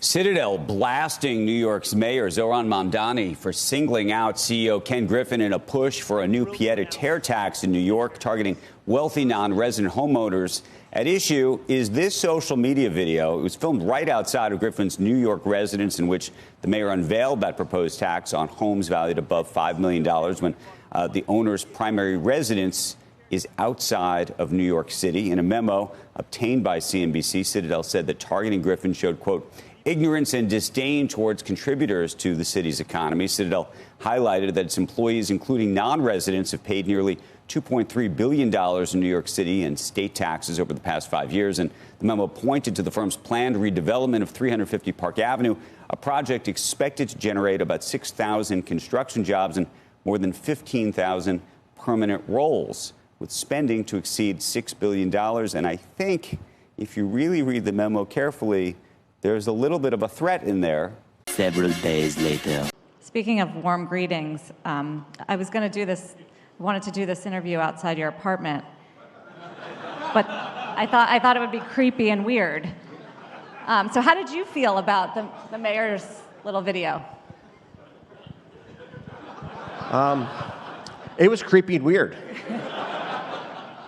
Citadel blasting New York's Mayor Zohran Mamdani for singling out CEO Ken Griffin in a push for a new pied-à-terre tax in New York targeting wealthy non-resident homeowners. At issue is this social media video. It was filmed right outside of Griffin's New York residence, in which the mayor unveiled that proposed tax on homes valued above $5 million when the owner's primary residence is outside of New York City. In a memo obtained by CNBC, Citadel said that targeting Griffin showed, quote, ignorance and disdain towards contributors to the city's economy. Citadel highlighted that its employees, including non-residents, have paid nearly $2.3 billion in New York City in state taxes over the past 5 years. And the memo pointed to the firm's planned redevelopment of 350 Park Avenue, a project expected to generate about 6,000 construction jobs and more than 15,000 permanent roles, with spending to exceed $6 billion. And I think if you really read the memo carefully, there's a little bit of a threat in there. Several days later. Speaking of warm greetings, I was going to do this, wanted to do this interview outside your apartment, but I thought it would be creepy and weird. So how did you feel about the mayor's little video? It was creepy and weird.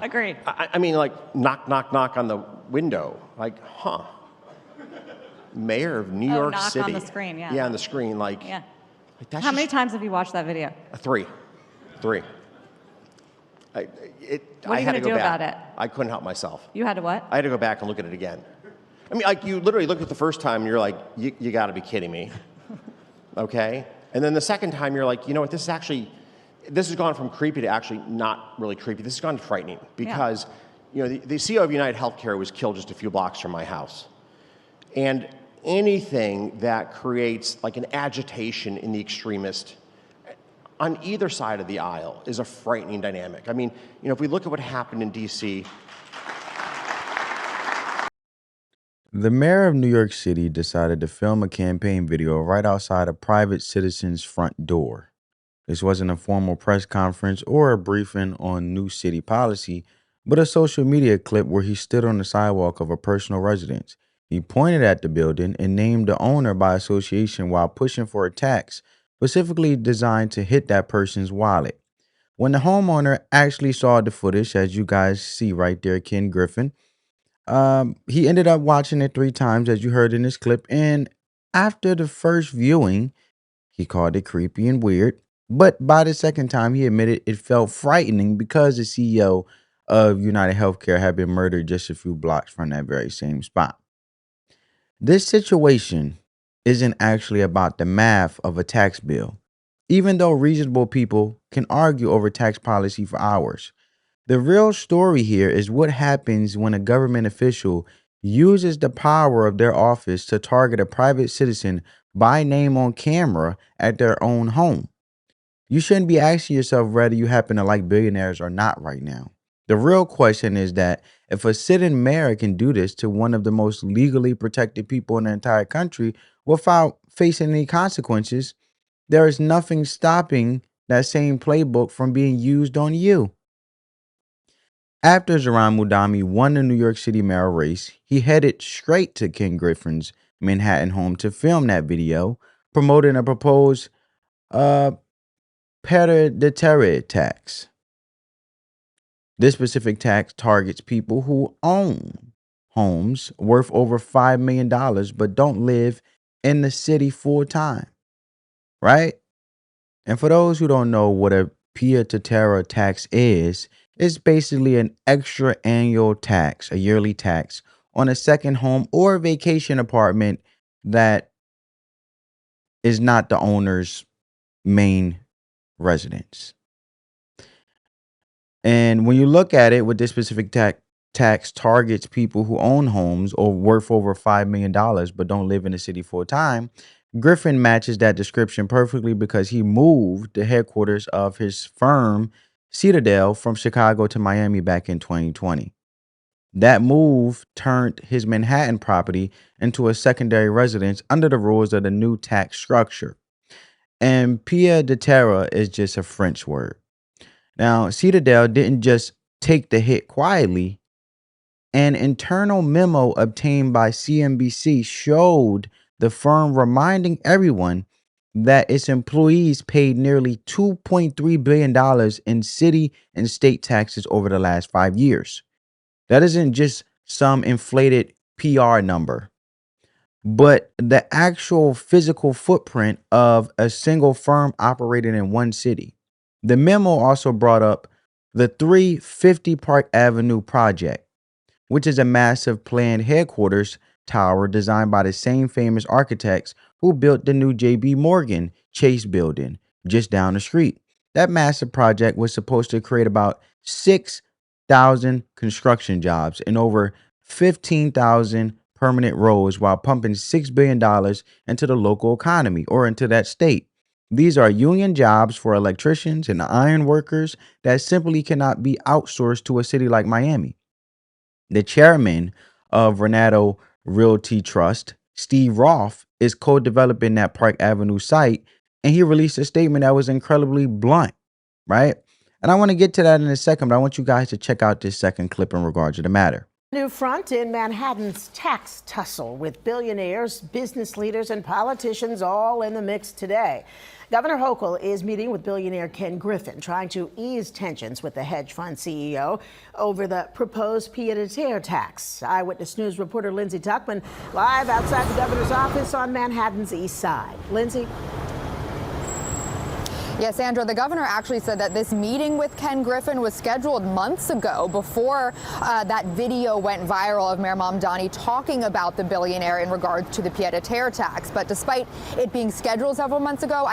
Agreed. I mean, like, knock, knock, knock on the window. Like, huh. Mayor of New York knock City. on the screen, yeah. Yeah, on the screen, like. Yeah. Like that's How many times have you watched that video? Three. I What are you had going to go do back. about it? I couldn't help myself. You had to what? I had to go back and look at it again. I mean, like, you literally look at the first time and you're like, you got to be kidding me. Okay? And then the second time you're like, you know what, this has gone from creepy to actually not really creepy. This has gone to frightening because, you know, the CEO of United Healthcare was killed just a few blocks from my house. And anything that creates like an agitation in the extremist on either side of the aisle is a frightening dynamic. I mean, you know, if we look at what happened in D.C. The mayor of New York City decided to film a campaign video right outside a private citizen's front door. This wasn't a formal press conference or a briefing on new city policy, but a social media clip where he stood on the sidewalk of a personal residence. He pointed at the building and named the owner by association while pushing for a tax specifically designed to hit that person's wallet. When the homeowner actually saw the footage, as you guys see right there, Ken Griffin, he ended up watching it 3 times, as you heard in this clip. And after the first viewing, he called it creepy and weird. But by the second time, he admitted it felt frightening because the CEO of United Healthcare had been murdered just a few blocks from that very same spot. This situation isn't actually about the math of a tax bill, even though reasonable people can argue over tax policy for hours. The real story here is what happens when a government official uses the power of their office to target a private citizen by name on camera at their own home. You shouldn't be asking yourself whether you happen to like billionaires or not right now. The real question is that if a sitting mayor can do this to one of the most legally protected people in the entire country without facing any consequences, there is nothing stopping that same playbook from being used on you. After Zohran Mamdani won the New York City mayor race, he headed straight to Ken Griffin's Manhattan home to film that video, promoting a proposed pied-à-terre tax. This specific tax targets people who own homes worth over $5 million but don't live in the city full time, right? And for those who don't know what a pied-à-terre tax is, it's basically an extra annual tax, a yearly tax on a second home or vacation apartment that is not the owner's main residence. And when you look at it, with this specific tax targets people who own homes or worth over $5 million but don't live in the city full time, Griffin matches that description perfectly because he moved the headquarters of his firm, Citadel, from Chicago to Miami back in 2020. That move turned his Manhattan property into a secondary residence under the rules of the new tax structure. And pied-à-terre is just a French word. Now, Citadel didn't just take the hit quietly. An internal memo obtained by CNBC showed the firm reminding everyone that its employees paid nearly $2.3 billion in city and state taxes over the last 5 years. That isn't just some inflated PR number, but the actual physical footprint of a single firm operating in one city. The memo also brought up the 350 Park Avenue project, which is a massive planned headquarters tower designed by the same famous architects who built the new JB Morgan Chase building just down the street. That massive project was supposed to create about 6,000 construction jobs and over 15,000 permanent roles while pumping $6 billion into the local economy or into that state. These are union jobs for electricians and iron workers that simply cannot be outsourced to a city like Miami. The chairman of Vornado Realty Trust, Steve Roth, is co-developing that Park Avenue site, and he released a statement that was incredibly blunt, right? And I want to get to that in a second, but I want you guys to check out this second clip in regards to the matter. New front in Manhattan's tax tussle with billionaires, business leaders, and politicians all in the mix today. Governor Hochul is meeting with billionaire Ken Griffin, trying to ease tensions with the hedge fund CEO over the proposed pied-à-terre tax. Eyewitness News reporter Lindsay Tuckman live outside the governor's office on Manhattan's east side. Lindsay? Yes, Sandra, the governor actually said that this meeting with Ken Griffin was scheduled months ago before that video went viral of Mayor Mamdani talking about the billionaire in regards to the pied-à-terre tax. But despite it being scheduled several months ago,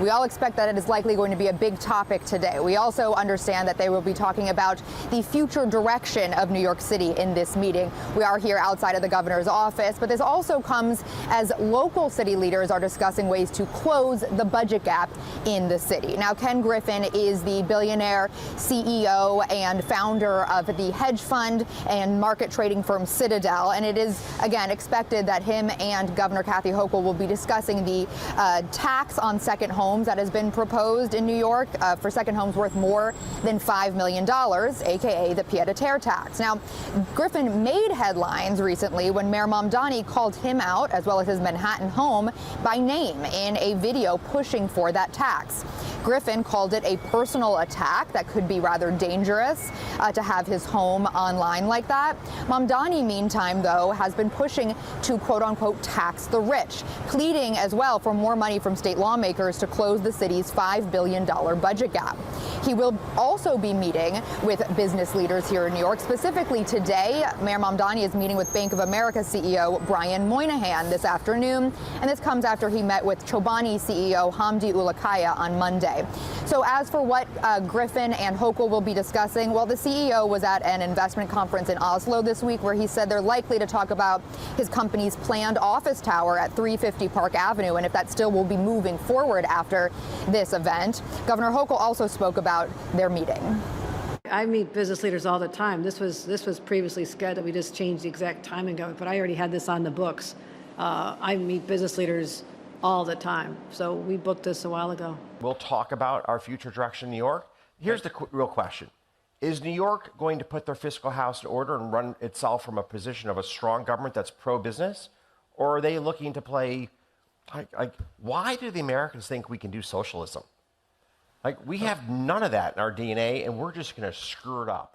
we all expect that it is likely going to be a big topic today. We also understand that they will be talking about the future direction of New York City in this meeting. We are here outside of the governor's office, but this also comes as local city leaders are discussing ways to close the budget gap in the city. Now, Ken Griffin is the billionaire CEO and founder of the hedge fund and market trading firm Citadel. And it is, again, expected that him and Governor Kathy Hochul will be discussing the tax on second homes that has been proposed in New York for second homes worth more than $5 million, aka the pied-à-terre tax. Now, Griffin made headlines recently when Mayor Mamdani called him out, as well as his Manhattan home, by name in a video pushing for that tax. Griffin called it a personal attack that could be rather dangerous to have his home online like that. Mamdani, meantime, though, has been pushing to quote unquote tax the rich, pleading as well for more money from state lawmakers to close the city's $5 billion budget gap. He will also be meeting with business leaders here in New York. Specifically today, Mayor Mamdani is meeting with Bank of America CEO Brian Moynihan this afternoon, and this comes after he met with Chobani CEO Hamdi Ulukaya on Monday. So as for what Griffin and Hochul will be discussing, well, the CEO was at an investment conference in Oslo this week where he said they're likely to talk about his company's planned office tower at 350 Park Avenue and if that still will be moving forward after this event. Governor Hochul also spoke about their meeting. I meet business leaders all the time. This was previously scheduled. We just changed the exact timing of it, but I already had this on the books. I meet business leaders all the time. So we booked this a while ago. We'll talk about our future direction in New York. Here's the real question. Is New York going to put their fiscal house in order and run itself from a position of a strong government that's pro-business? Or are they looking to play, why do the Americans think we can do socialism? We have none of that in our DNA, and we're just going to screw it up.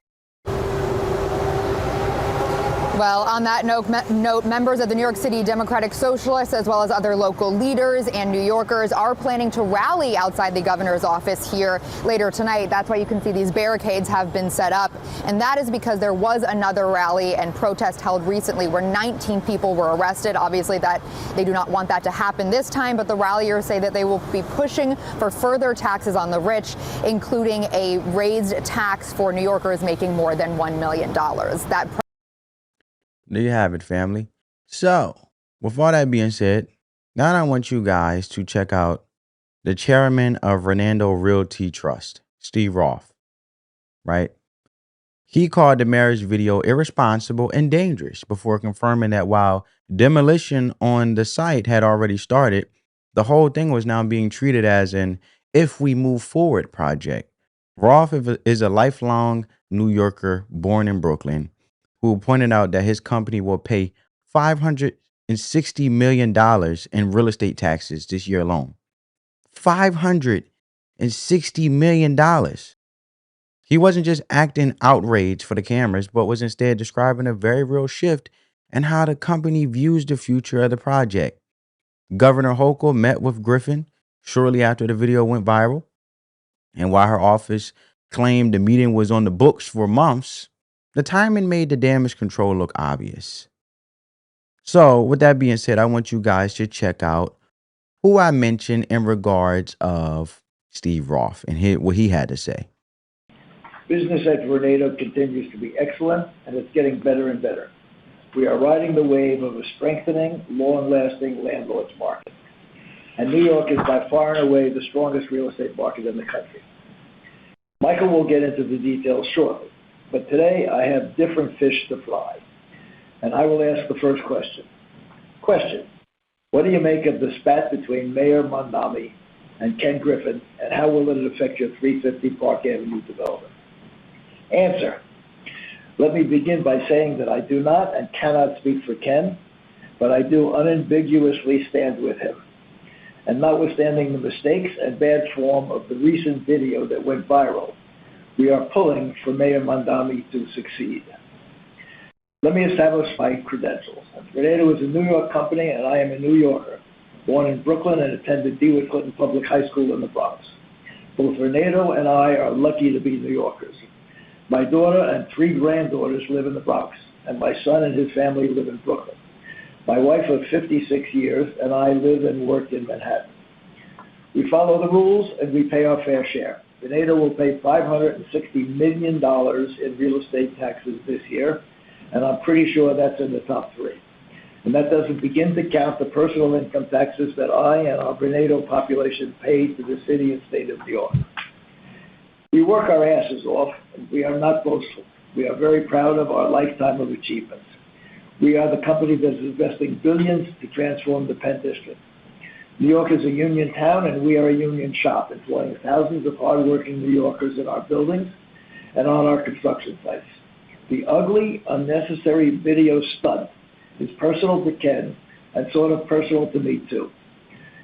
Well, on that note, members of the New York City Democratic Socialists, as well as other local leaders and New Yorkers, are planning to rally outside the governor's office here later tonight. That's why you can see these barricades have been set up. And that is because there was another rally and protest held recently where 19 people were arrested. Obviously, that they do not want that to happen this time, but the ralliers say that they will be pushing for further taxes on the rich, including a raised tax for New Yorkers making more than $1 million. There you have it, family. So, with all that being said, now I want you guys to check out the chairman of Vornado Realty Trust, Steve Roth, right? He called the mayor's video irresponsible and dangerous before confirming that while demolition on the site had already started, the whole thing was now being treated as an if we move forward project. Roth is a lifelong New Yorker born in Brooklyn, who pointed out that his company will pay $500 million in real estate taxes this year alone. $560 million. He wasn't just acting outrage for the cameras, but was instead describing a very real shift in how the company views the future of the project. Governor Hochul met with Griffin shortly after the video went viral. And while her office claimed the meeting was on the books for months, the timing made the damage control look obvious. So, with that being said, I want you guys to check out who I mentioned in regards of Steve Roth and what he had to say. Business at Vornado continues to be excellent, and it's getting better and better. We are riding the wave of a strengthening, long-lasting landlord's market. And New York is by far and away the strongest real estate market in the country. Michael will get into the details shortly, but today I have different fish to fry. And I will ask the first question. Question: what do you make of the spat between Mayor Mamdani and Ken Griffin, and how will it affect your 350 Park Avenue development? Answer: let me begin by saying that I do not and cannot speak for Ken, but I do unambiguously stand with him. And notwithstanding the mistakes and bad form of the recent video that went viral, we are pulling for Mayor Mamdani to succeed. Let me establish my credentials. Vornado is a New York company, and I am a New Yorker, born in Brooklyn and attended DeWitt Clinton Public High School in the Bronx. Both Vornado and I are lucky to be New Yorkers. My daughter and 3 granddaughters live in the Bronx, and my son and his family live in Brooklyn. My wife of 56 years and I live and work in Manhattan. We follow the rules and we pay our fair share. Vornado will pay $560 million in real estate taxes this year, and I'm pretty sure that's in the top 3. And that doesn't begin to count the personal income taxes that I and our Vornado population pay to the city and state of New York. We work our asses off, and we are not boastful. We are very proud of our lifetime of achievements. We are the company that is investing billions to transform the Penn District. New York is a union town, and we are a union shop, employing thousands of hardworking New Yorkers in our buildings and on our construction sites. The ugly, unnecessary video stunt is personal to Ken and sort of personal to me, too.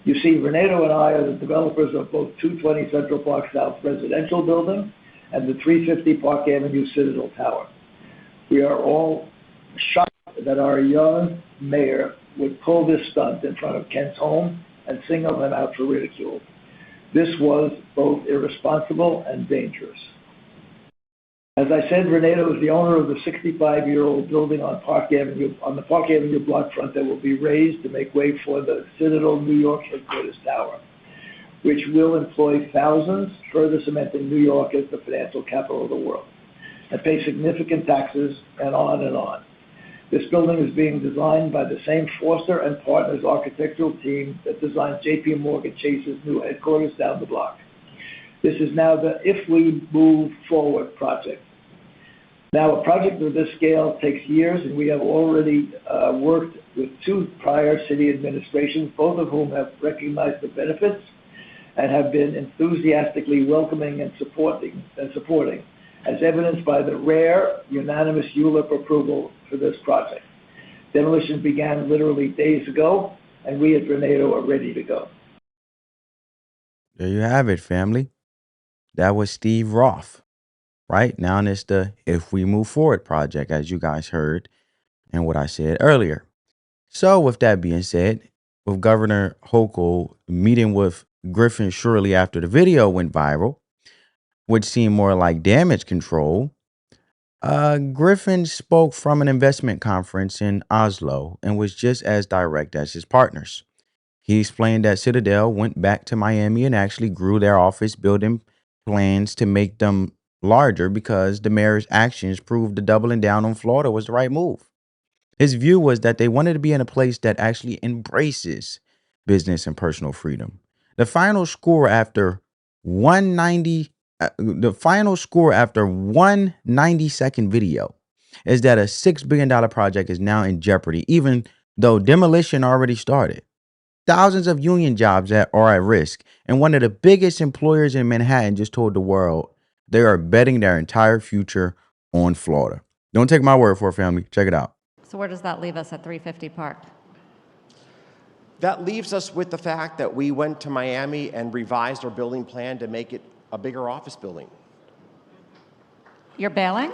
You see, Vornado and I are the developers of both 220 Central Park South residential building and the 350 Park Avenue Citadel Tower. We are all shocked that our young mayor would pull this stunt in front of Ken's home and single him out for ridicule. This was both irresponsible and dangerous. As I said, Vornado is the owner of the 65-year-old building on the Park Avenue block front that will be raised to make way for the Citadel New York headquarters tower, which will employ thousands, further cementing New York as the financial capital of the world, and pay significant taxes, and on and on. This building is being designed by the same Foster and Partners architectural team that designed J.P. Morgan Chase's new headquarters down the block. This is now the If We Move Forward project. Now, a project of this scale takes years, and we have already worked with 2 prior city administrations, both of whom have recognized the benefits and have been enthusiastically welcoming and supporting, as evidenced by the rare unanimous ULIP approval for this project. Demolition began literally days ago, and we at Vornado are ready to go. There you have it, family. That was Steve Roth. Right now, it's the If We Move Forward project, as you guys heard and what I said earlier. So with that being said, with Governor Hochul meeting with Griffin shortly after the video went viral, which seemed more like damage control, Griffin spoke from an investment conference in Oslo and was just as direct as his partners. He explained that Citadel went back to Miami and actually grew their office building plans to make them larger because the mayor's actions proved the doubling down on Florida was the right move. His view was that they wanted to be in a place that actually embraces business and personal freedom. The final score after 190-second video is that a $6 billion project is now in jeopardy, even though demolition already started. Thousands of union jobs are at risk, and one of the biggest employers in Manhattan just told the world they are betting their entire future on Florida. Don't take my word for it, family. Check it out. So where does that leave us at 350 Park? That leaves us with the fact that we went to Miami and revised our building plan to make it a bigger office building. You're bailing?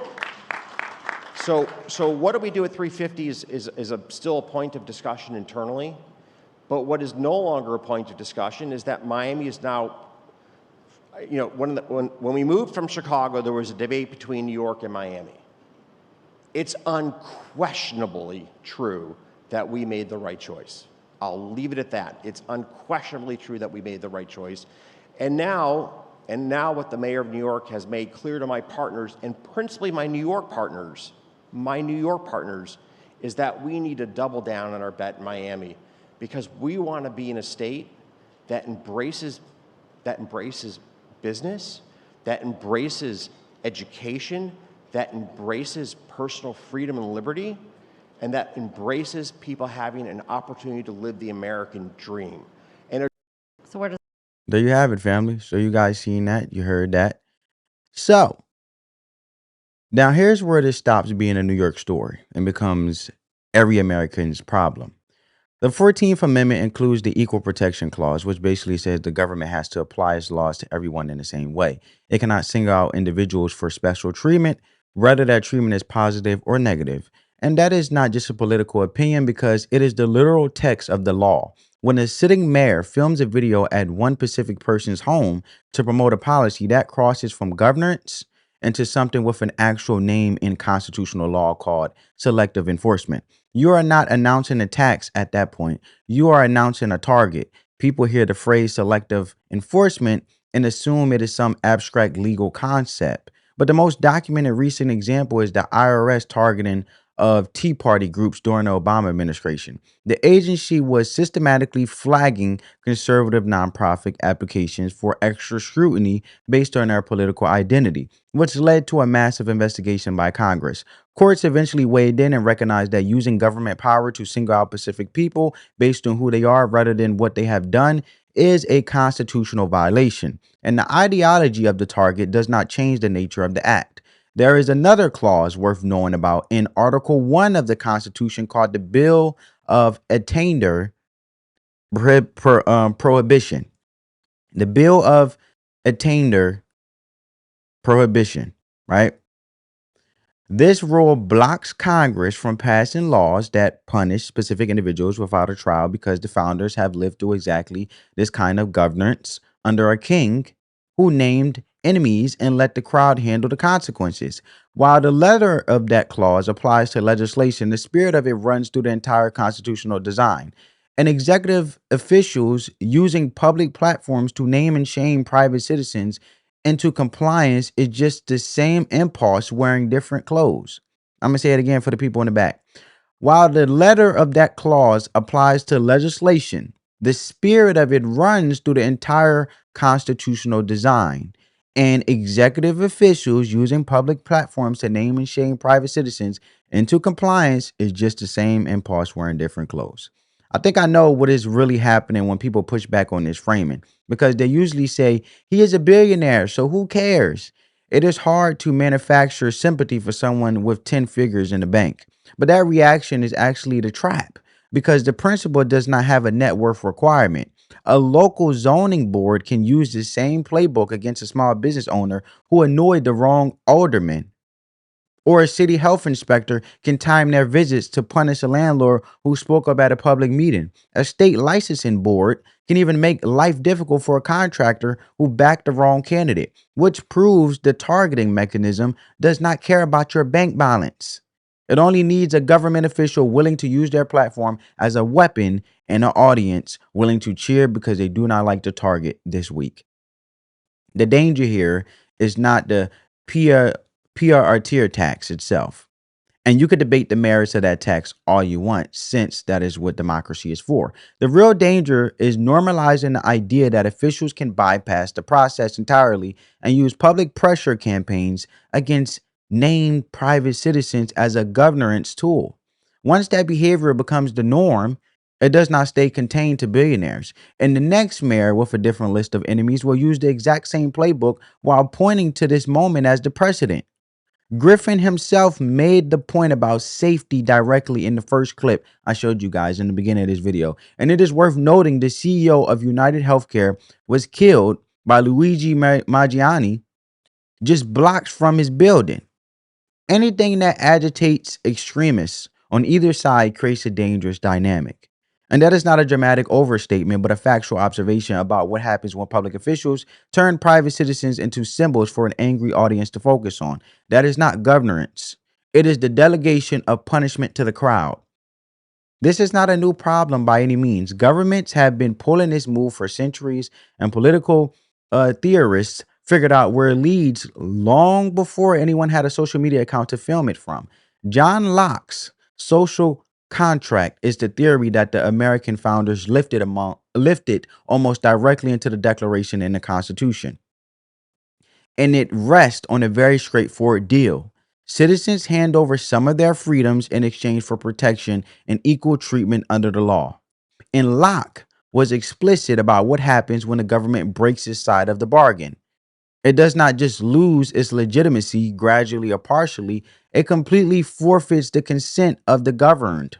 So what do we do at 350 is still a point of discussion internally. But what is no longer a point of discussion is that Miami is now, you know, when we moved from Chicago, there was a debate between New York and Miami. It's unquestionably true that we made the right choice. I'll leave it at that. It's unquestionably true that we made the right choice. And now what the mayor of New York has made clear to my partners, and principally my New York partners, is that we need to double down on our bet in Miami, because we want to be in a state that embraces business, that embraces education, that embraces personal freedom and liberty, and that embraces people having an opportunity to live the American dream. And So where does There you have it, family. So you guys seen that? You heard that? So now here's where this stops being a New York story and becomes every American's problem. The 14th Amendment includes the Equal Protection Clause, which basically says the government has to apply its laws to everyone in the same way. It cannot single out individuals for special treatment, whether that treatment is positive or negative. And that is not just a political opinion, because it is the literal text of the law. When a sitting mayor films a video at one specific person's home to promote a policy, that crosses from governance into something with an actual name in constitutional law called selective enforcement. You are not announcing a tax at that point. You are announcing a target. People hear the phrase selective enforcement and assume it is some abstract legal concept. But the most documented recent example is the IRS targeting of Tea Party groups during the Obama administration. The agency was systematically flagging conservative nonprofit applications for extra scrutiny based on their political identity, which led to a massive investigation by Congress. Courts eventually weighed in and recognized that using government power to single out specific people based on who they are rather than what they have done is a constitutional violation. And the ideology of the target does not change the nature of the act. There is another clause worth knowing about in Article 1 of the Constitution called the Bill of Attainder Prohibition. The Bill of Attainder Prohibition, right? This rule blocks Congress from passing laws that punish specific individuals without a trial, because the founders have lived through exactly this kind of governance under a king who named enemies and let the crowd handle the consequences. While the letter of that clause applies to legislation, the spirit of it runs through the entire constitutional design. And executive officials using public platforms to name and shame private citizens into compliance is just the same impulse wearing different clothes. I'm going to say it again for the people in the back. While the letter of that clause applies to legislation, the spirit of it runs through the entire constitutional design. And executive officials using public platforms to name and shame private citizens into compliance is just the same impulse wearing different clothes. I think I know what is really happening when people push back on this framing, because they usually say he is a billionaire, so who cares? It is hard to manufacture sympathy for someone with 10 figures in the bank. But that reaction is actually the trap, because the principle does not have a net worth requirement. A local zoning board can use the same playbook against a small business owner who annoyed the wrong alderman. Or a city health inspector can time their visits to punish a landlord who spoke up at a public meeting. A state licensing board can even make life difficult for a contractor who backed the wrong candidate, which proves the targeting mechanism does not care about your bank balance. It only needs a government official willing to use their platform as a weapon and an audience willing to cheer because they do not like the target this week. The danger here is not the PR tax itself. And you could debate the merits of that tax all you want, since that is what democracy is for. The real danger is normalizing the idea that officials can bypass the process entirely and use public pressure campaigns against named private citizens as a governance tool. Once that behavior becomes the norm, it does not stay contained to billionaires. And the next mayor with a different list of enemies will use the exact same playbook while pointing to this moment as the precedent. Griffin himself made the point about safety directly in the first clip I showed you guys in the beginning of this video. And it is worth noting the CEO of United Healthcare was killed by Luigi Maggiani just blocks from his building. Anything that agitates extremists on either side creates a dangerous dynamic. And that is not a dramatic overstatement, but a factual observation about what happens when public officials turn private citizens into symbols for an angry audience to focus on. That is not governance. It is the delegation of punishment to the crowd. This is not a new problem by any means. Governments have been pulling this move for centuries, and political theorists figured out where it leads long before anyone had a social media account to film it from. John Locke's social contract is the theory that the American founders lifted almost directly into the Declaration and the Constitution. And it rests on a very straightforward deal. Citizens hand over some of their freedoms in exchange for protection and equal treatment under the law. And Locke was explicit about what happens when the government breaks its side of the bargain. It does not just lose its legitimacy gradually or partially, it completely forfeits the consent of the governed.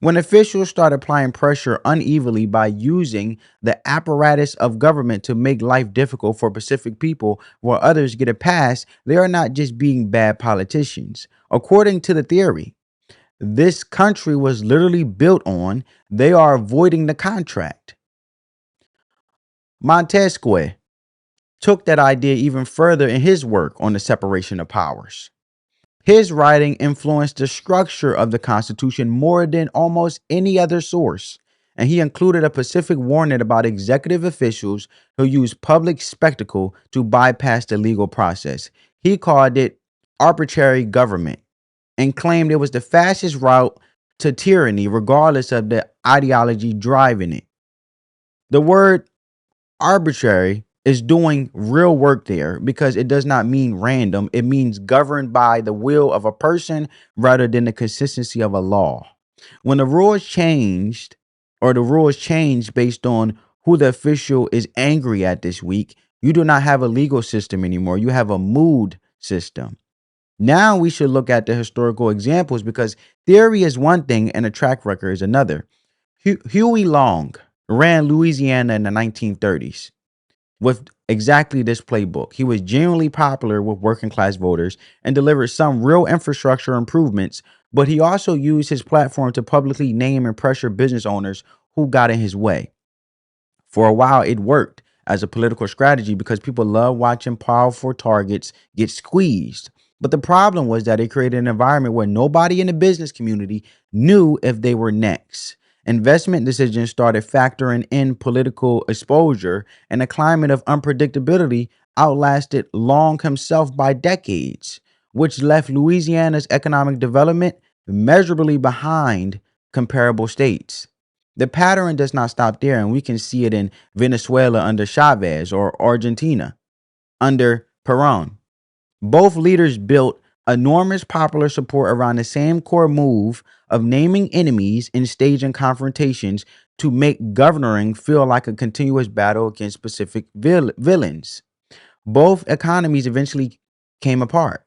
When officials start applying pressure unevenly by using the apparatus of government to make life difficult for Pacific people while others get a pass, they are not just being bad politicians. According to the theory this country was literally built on, they are avoiding the contract. Montesquieu took that idea even further in his work on the separation of powers. His writing influenced the structure of the Constitution more than almost any other source, and he included a specific warning about executive officials who use public spectacle to bypass the legal process. He called it arbitrary government and claimed it was the fastest route to tyranny, regardless of the ideology driving it. The word arbitrary is doing real work there because it does not mean random. It means governed by the will of a person rather than the consistency of a law. When the rules changed or the rules change based on who the official is angry at this week, you do not have a legal system anymore. You have a mood system. Now we should look at the historical examples because theory is one thing and a track record is another. Huey Long ran Louisiana in the 1930s. With exactly this playbook. He was genuinely popular with working class voters and delivered some real infrastructure improvements, but he also used his platform to publicly name and pressure business owners who got in his way. For a while, it worked as a political strategy because people love watching powerful targets get squeezed. But the problem was that it created an environment where nobody in the business community knew if they were next. Investment decisions started factoring in political exposure, and a climate of unpredictability outlasted Long himself by decades, which left Louisiana's economic development measurably behind comparable states. The pattern does not stop there, and we can see it in Venezuela under Chavez or Argentina under Perón. Both leaders built enormous popular support around the same core move of naming enemies and staging confrontations to make governing feel like a continuous battle against specific villains. Both economies eventually came apart.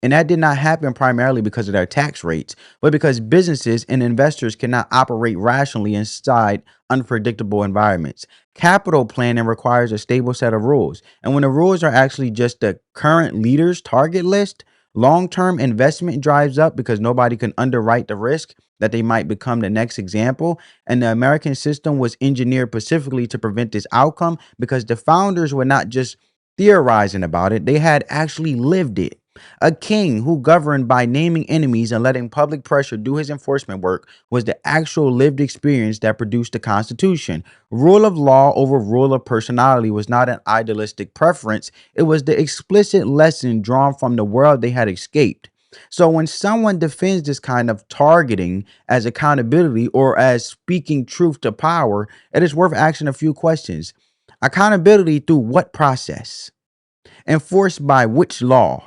And that did not happen primarily because of their tax rates, but because businesses and investors cannot operate rationally inside unpredictable environments. Capital planning requires a stable set of rules. And when the rules are actually just the current leader's target list, long-term investment drives up because nobody can underwrite the risk that they might become the next example. And the American system was engineered specifically to prevent this outcome because the founders were not just theorizing about it, they had actually lived it. A king who governed by naming enemies and letting public pressure do his enforcement work was the actual lived experience that produced the Constitution. Rule of law over rule of personality was not an idealistic preference. It was the explicit lesson drawn from the world they had escaped. So when someone defends this kind of targeting as accountability or as speaking truth to power, it is worth asking a few questions. Accountability through what process? Enforced by which law?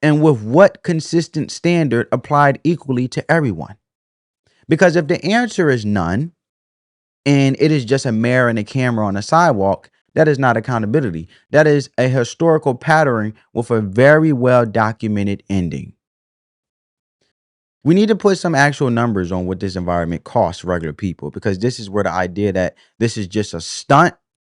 And with what consistent standard applied equally to everyone? Because if the answer is none, and it is just a mayor and a camera on a sidewalk, That is not accountability. That is a historical pattern with a very well documented ending. We need to put some actual numbers on what this environment costs regular people, because this is where the idea that this is just a stunt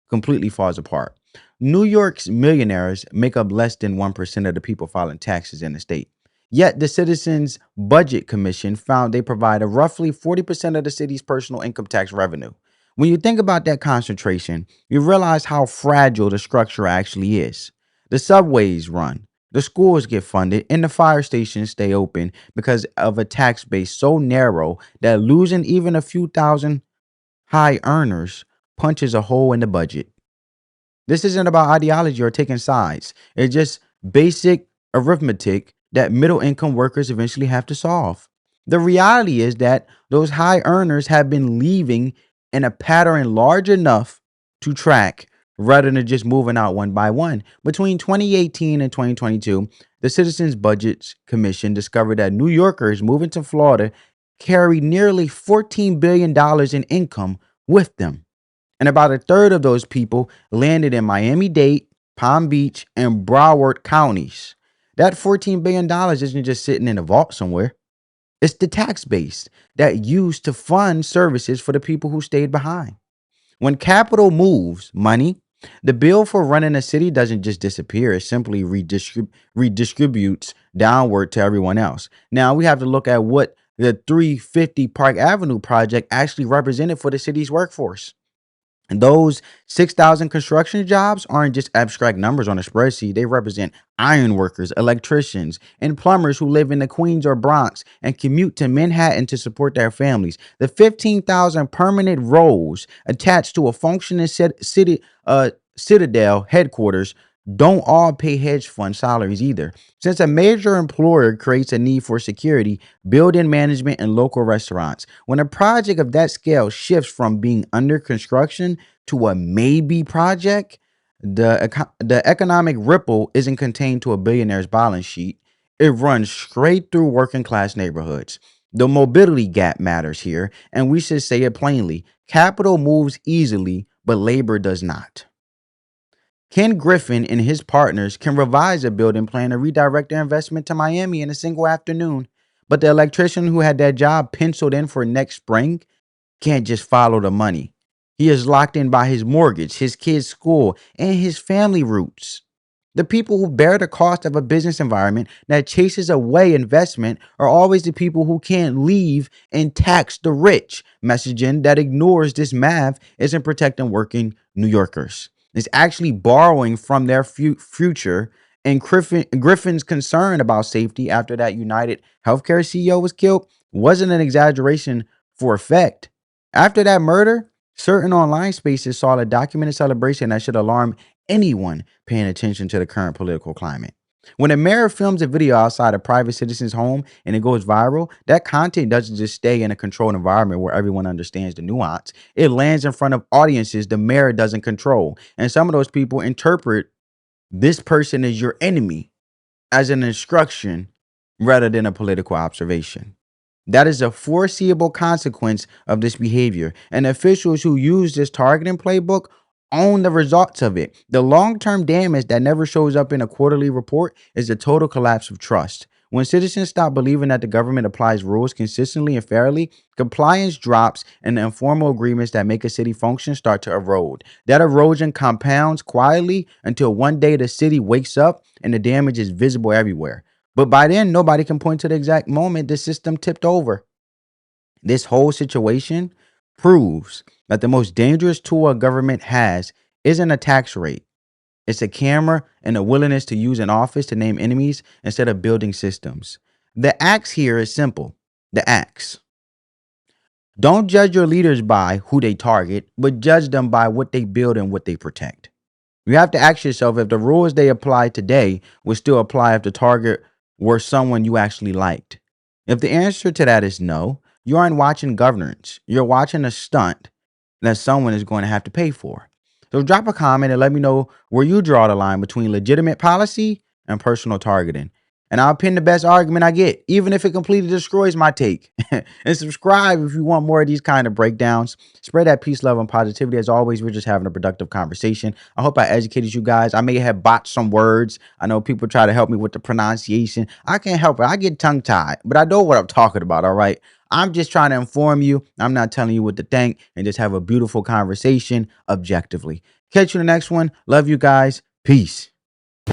completely falls apart. New York's millionaires make up less than 1% of the people filing taxes in the state. Yet the Citizens Budget Commission found they provide a roughly 40% of the city's personal income tax revenue. When you think about that concentration, you realize how fragile the structure actually is. The subways run, the schools get funded, and the fire stations stay open because of a tax base so narrow that losing even a few thousand high earners punches a hole in the budget. This isn't about ideology or taking sides. It's just basic arithmetic that middle income workers eventually have to solve. The reality is that those high earners have been leaving in a pattern large enough to track rather than just moving out one by one. Between 2018 and 2022, the Citizens Budget Commission discovered that New Yorkers moving to Florida carry nearly $14 billion in income with them. And about a third of those people landed in Miami-Dade, Palm Beach, and Broward counties. That $14 billion isn't just sitting in a vault somewhere. It's the tax base that used to fund services for the people who stayed behind. When capital moves money, the bill for running a city doesn't just disappear. It simply redistributes downward to everyone else. Now we have to look at what the 350 Park Avenue project actually represented for the city's workforce. And those 6,000 construction jobs aren't just abstract numbers on a spreadsheet. They represent iron workers, electricians, and plumbers who live in the Queens or Bronx and commute to Manhattan to support their families. The 15,000 permanent roles attached to a functioning Citadel headquarters don't all pay hedge fund salaries either. Since a major employer creates a need for security, building management, and local restaurants, when a project of that scale shifts from being under construction to a maybe project, the economic ripple isn't contained to a billionaire's balance sheet. It runs straight through working class neighborhoods. The mobility gap matters here, and we should say it plainly. Capital moves easily, but labor does not. Ken Griffin and his partners can revise a building plan and redirect their investment to Miami in a single afternoon. But the electrician who had that job penciled in for next spring can't just follow the money. He is locked in by his mortgage, his kids' school, and his family roots. The people who bear the cost of a business environment that chases away investment are always the people who can't leave and tax the rich. Messaging that ignores this math isn't protecting working New Yorkers. It's actually borrowing from their future. And Griffin's concern about safety after that United Healthcare CEO was killed wasn't an exaggeration for effect. After that murder, certain online spaces saw a documented celebration that should alarm anyone paying attention to the current political climate. When a mayor films a video outside a private citizen's home and it goes viral, that content doesn't just stay in a controlled environment where everyone understands the nuance. It lands in front of audiences the mayor doesn't control. And some of those people interpret this person is your enemy as an instruction rather than a political observation. That is a foreseeable consequence of this behavior. And officials who use this targeting playbook own the results of it. The long-term damage that never shows up in a quarterly report is the total collapse of trust. When citizens stop believing that the government applies rules consistently and fairly, compliance drops and the informal agreements that make a city function start to erode. That erosion compounds quietly until one day the city wakes up and the damage is visible everywhere. But by then, nobody can point to the exact moment the system tipped over. This whole situation proves that the most dangerous tool a government has isn't a tax rate. It's a camera and a willingness to use an office to name enemies instead of building systems. The axe here is simple. The axe. Don't judge your leaders by who they target, but judge them by what they build and what they protect. You have to ask yourself if the rules they apply today would still apply if the target were someone you actually liked. If the answer to that is no, you aren't watching governance. You're watching a stunt that someone is going to have to pay for. So drop a comment and let me know where you draw the line between legitimate policy and personal targeting. and I'll pin the best argument I get, even if it completely destroys my take. And subscribe if you want more of these kind of breakdowns. Spread that peace, love, and positivity. As always, we're just having a productive conversation. I hope I educated you guys. I may have botched some words. I know people try to help me with the pronunciation. I can't help it. I get tongue-tied, but I know what I'm talking about, all right? I'm just trying to inform you. I'm not telling you what to think, and just have a beautiful conversation objectively. Catch you in the next one. Love you guys. Peace.